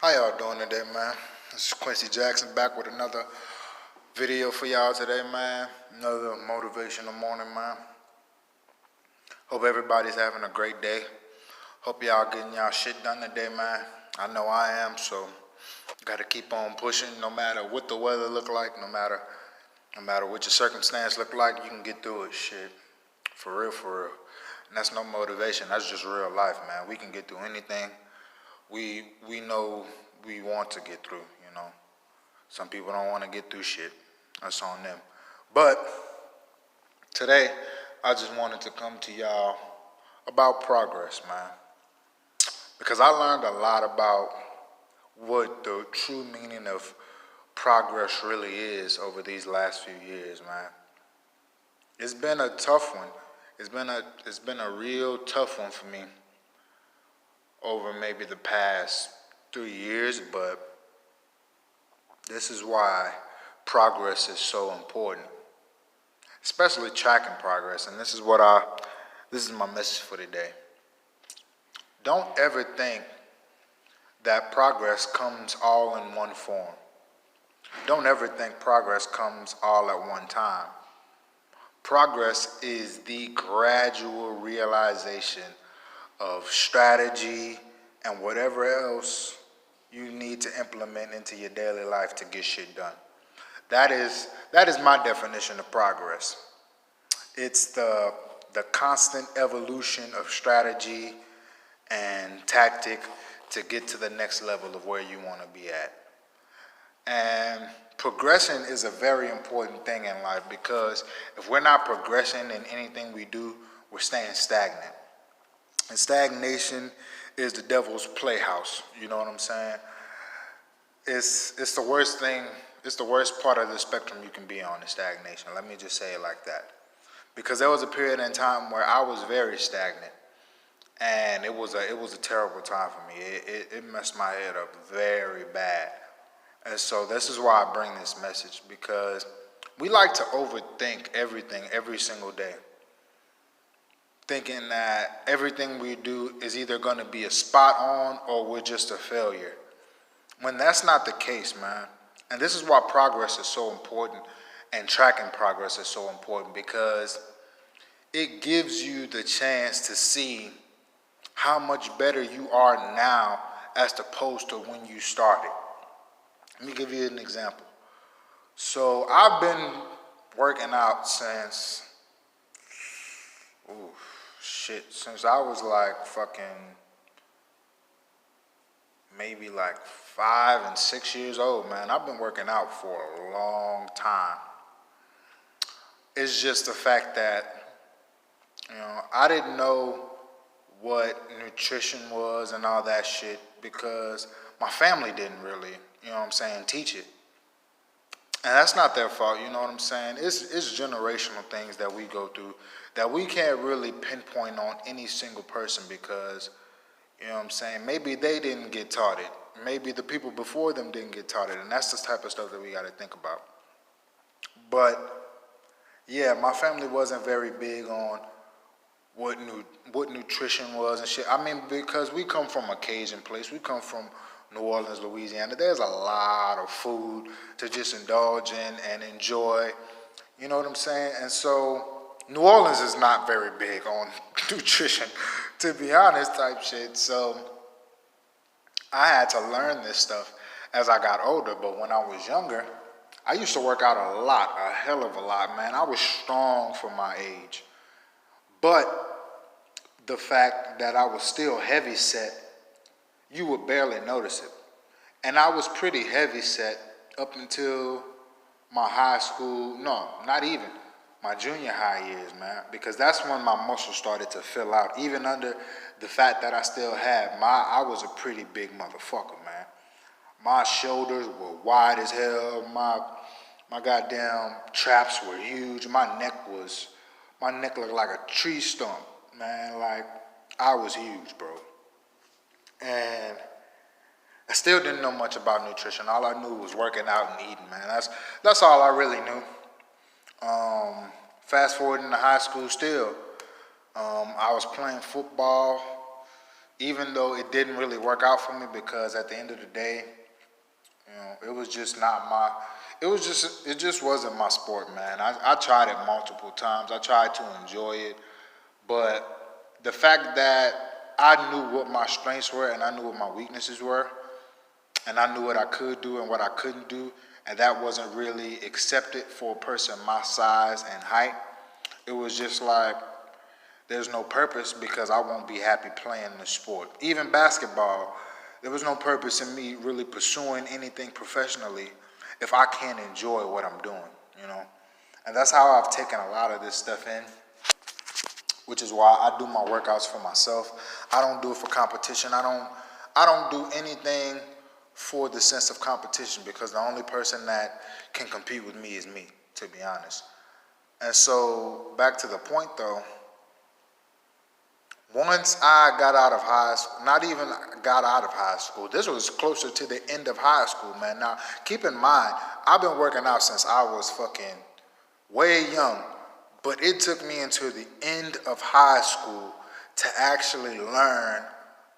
How y'all doing today, man? This is Quincy Jackson back with another video for y'all today, man. Another motivational morning, man. Hope everybody's having a great day. Hope y'all getting y'all shit done today, man. I know I am, so gotta keep on pushing no matter what the weather look like, no matter what your circumstance look like, you can get through it, shit. For real, for real. And that's no motivation, that's just real life, man. We can get through anything we know we want to get through, you know. Some people don't want to get through shit. That's on them. But today, I just wanted to come to y'all about progress, man. Because I learned a lot about what the true meaning of progress really is over these last few years, man. It's been a tough one. It's been a real tough one for me over maybe the past 3 years, but this is why progress is so important, especially tracking progress. And this is my message for today. Don't ever think that progress comes all in one form. Don't ever think progress comes all at one time. Progress is the gradual realization of strategy and whatever else you need to implement into your daily life to get shit done. That is my definition of progress. It's the constant evolution of strategy and tactic to get to the next level of where you want to be at. And progression is a very important thing in life, because if we're not progressing in anything we do, we're staying stagnant. And stagnation is the devil's playhouse. You know what I'm saying? It's the worst thing. It's the worst part of the spectrum you can be on, is stagnation. Let me just say it like that. Because there was a period in time where I was very stagnant, and it was a terrible time for me. It messed my head up very bad. And so this is why I bring this message, because we like to overthink everything every single day, thinking that everything we do is either going to be a spot on or we're just a failure. When that's not the case, man. And this is why progress is so important, and tracking progress is so important, because it gives you the chance to see how much better you are now as opposed to when you started. Let me give you an example. So I've been working out since I was like maybe like 5 and 6 years old, man. I've been working out for a long time. It's just the fact that, I didn't know what nutrition was and all that shit, because my family didn't really, teach it. And that's not their fault, you know what I'm saying? It's generational things that we go through that we can't really pinpoint on any single person, because, maybe they didn't get taught it. Maybe the people before them didn't get taught it. And that's the type of stuff that we got to think about. But, yeah, my family wasn't very big on what nutrition was and shit. I mean, because we come from a Cajun place. We come from New Orleans, Louisiana. There's a lot of food to just indulge in and enjoy. You know what I'm saying? And so New Orleans is not very big on nutrition, to be honest, type shit. So I had to learn this stuff as I got older. But when I was younger, I used to work out a lot, a hell of a lot, man. I was strong for my age. But the fact that I was still heavy set, you would barely notice it. And I was pretty heavy set up until my high school, no, not even, my junior high years, man. Because that's when my muscles started to fill out. Even under the fact that I still had, I was a pretty big motherfucker, man. My shoulders were wide as hell. My goddamn traps were huge. My neck looked like a tree stump, man. Like, I was huge, bro. And I still didn't know much about nutrition. All I knew was working out and eating, man. That's all I really knew. Fast forward into high school still, I was playing football, even though it didn't really work out for me because at the end of the day, it was just not my, it just wasn't my sport, man. I tried it multiple times. I tried to enjoy it, but the fact that I knew what my strengths were and I knew what my weaknesses were, and I knew what I could do and what I couldn't do, and that wasn't really accepted for a person my size and height. It was just like, there's no purpose because I won't be happy playing the sport. Even basketball, there was no purpose in me really pursuing anything professionally if I can't enjoy what I'm doing. And that's how I've taken a lot of this stuff in, which is why I do my workouts for myself. I don't do it for competition. I don't do anything for the sense of competition because the only person that can compete with me is me, to be honest. And so back to the point though, once I got out of high school, not even got out of high school, this was closer to the end of high school, man. Now, keep in mind, I've been working out since I was fucking way young, but it took me into the end of high school to actually learn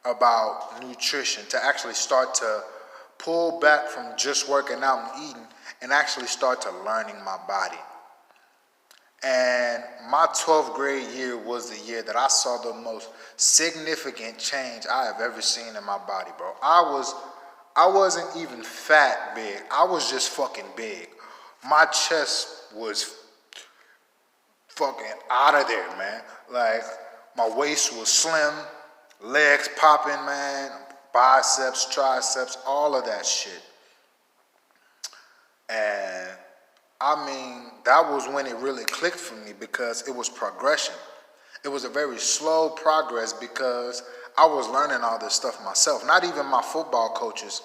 about nutrition, to actually start to pull back from just working out and eating and actually start to learning my body. And my 12th grade year was the year that I saw the most significant change I have ever seen in my body, bro. I wasn't even fat big. I was just fucking big. My chest was fucking out of there, man. Like, my waist was slim, legs popping, man, biceps, triceps, all of that shit. And I mean, that was when it really clicked for me because it was progression. It was a very slow progress because I was learning all this stuff myself. Not even my football coaches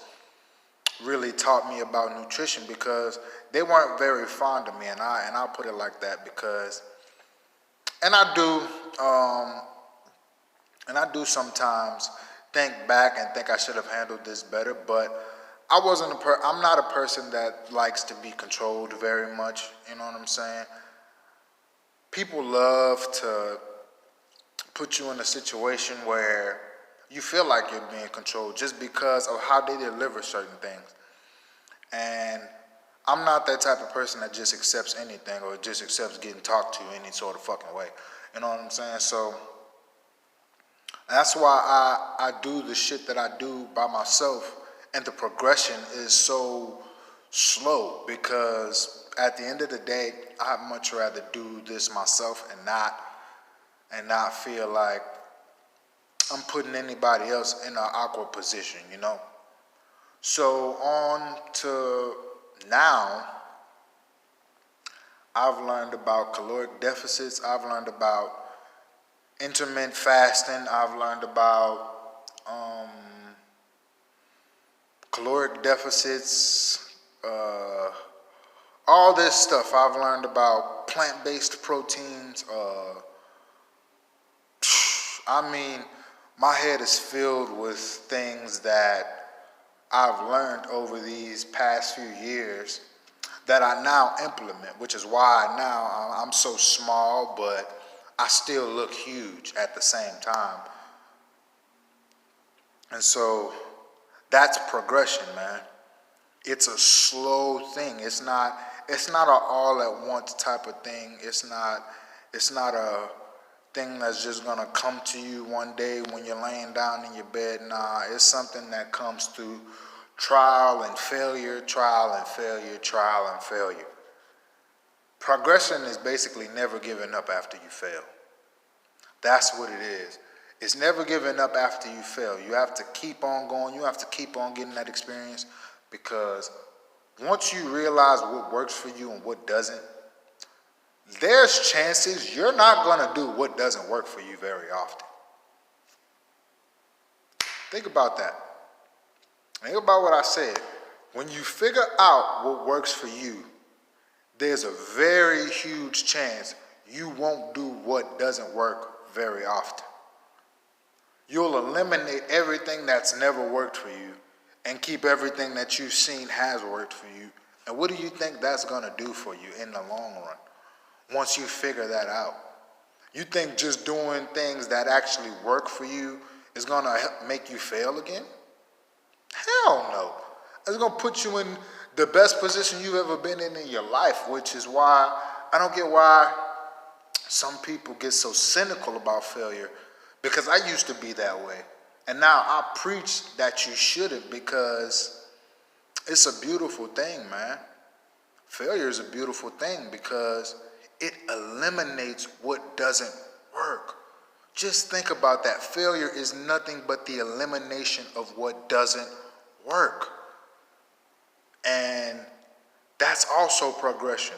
really taught me about nutrition because they weren't very fond of me, and I'll put it like that because, and I do sometimes think back and think I should have handled this better, but I'm not a person that likes to be controlled very much, you know what I'm saying? People love to put you in a situation where you feel like you're being controlled just because of how they deliver certain things. And I'm not that type of person that just accepts anything or just accepts getting talked to any sort of fucking way. You know what I'm saying? So that's why I do the shit that I do by myself. And the progression is so slow because at the end of the day, I'd much rather do this myself and not feel like I'm putting anybody else in an awkward position, So on to now, I've learned about caloric deficits. I've learned about intermittent fasting. I've learned about caloric deficits, all this stuff. I've learned about plant-based proteins. I mean, my head is filled with things that I've learned over these past few years that I now implement, which is why now I'm so small, but I still look huge at the same time. And so that's progression, man. It's a slow thing. It's not an all at once type of thing. It's not a thing that's just gonna come to you one day when you're laying down in your bed. Nah, it's something that comes through trial and failure, trial and failure, trial and failure. Progression is basically never giving up after you fail. That's what it is. It's never giving up after you fail. You have to keep on going. You have to keep on getting that experience because once you realize what works for you and what doesn't, there's chances you're not going to do what doesn't work for you very often. Think about that. Think about what I said. When you figure out what works for you, there's a very huge chance you won't do what doesn't work very often. You'll eliminate everything that's never worked for you and keep everything that you've seen has worked for you. And what do you think that's going to do for you in the long run once you figure that out? You think just doing things that actually work for you is gonna make you fail again? Hell no. It's gonna put you in the best position you've ever been in your life, which is why I don't get why some people get so cynical about failure, because I used to be that way. And now I preach that you shouldn't, because it's a beautiful thing, man. Failure is a beautiful thing because it eliminates what doesn't work. Just think about that. Failure is nothing but the elimination of what doesn't work. And that's also progression.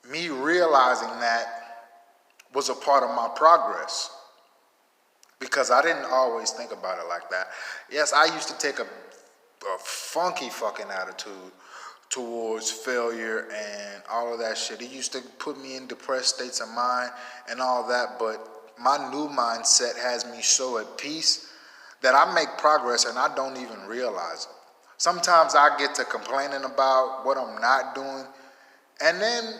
Me realizing that was a part of my progress, because I didn't always think about it like that. Yes, I used to take a funky fucking attitude towards failure and all of that shit. It used to put me in depressed states of mind and all that, but my new mindset has me so at peace that I make progress and I don't even realize it. Sometimes I get to complaining about what I'm not doing, and then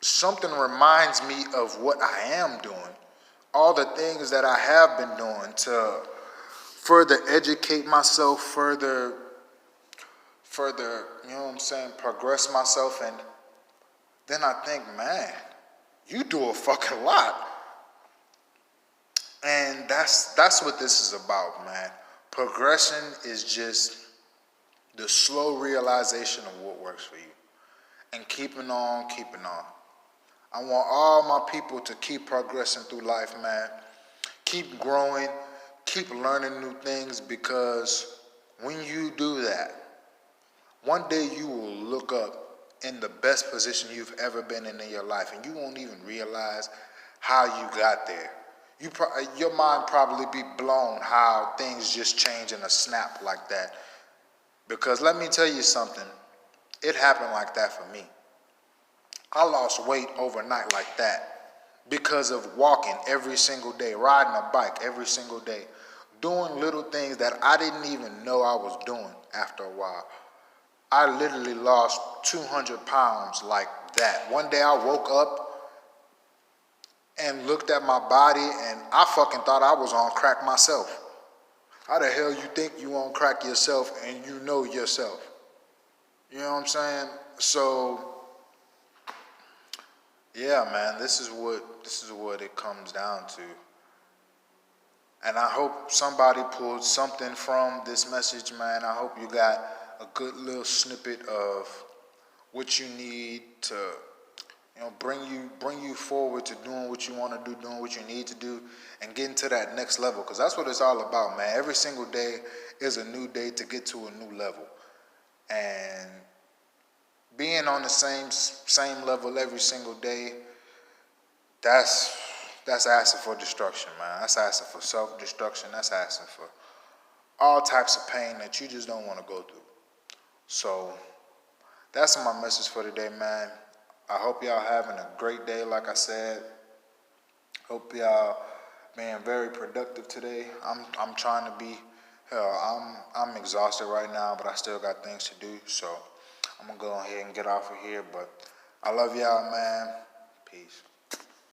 something reminds me of what I am doing. All the things that I have been doing to further educate myself, further, you know what I'm saying, progress myself. And then I think, man, you do a fucking lot. And that's what this is about, man. Progression is just the slow realization of what works for you. And keeping on. I want all my people to keep progressing through life, man. Keep growing, keep learning new things, because when you do that, one day you will look up in the best position you've ever been in your life, and you won't even realize how you got there. Your mind probably be blown how things just change in a snap like that. Because let me tell you something, it happened like that for me. I lost weight overnight like that because of walking every single day, riding a bike every single day, doing little things that I didn't even know I was doing after a while. I literally lost 200 pounds like that. One day I woke up and looked at my body and I fucking thought I was on crack myself. How the hell you think you on crack yourself and you know yourself? You know what I'm saying? So, yeah, man, this is what it comes down to. And I hope somebody pulled something from this message, man. I hope you got a good little snippet of what you need to, bring you forward to doing what you want to do, doing what you need to do, and getting to that next level. Because that's what it's all about, man. Every single day is a new day to get to a new level. And being on the same level every single day, that's asking for destruction, man. That's asking for self-destruction. That's asking for all types of pain that you just don't want to go through. So that's my message for today, man. I hope y'all having a great day, like I said. Hope y'all being very productive today. I'm trying to be. Hell, I'm exhausted right now, but I still got things to do. So I'm gonna go ahead and get off of here. But I love y'all, man. Peace.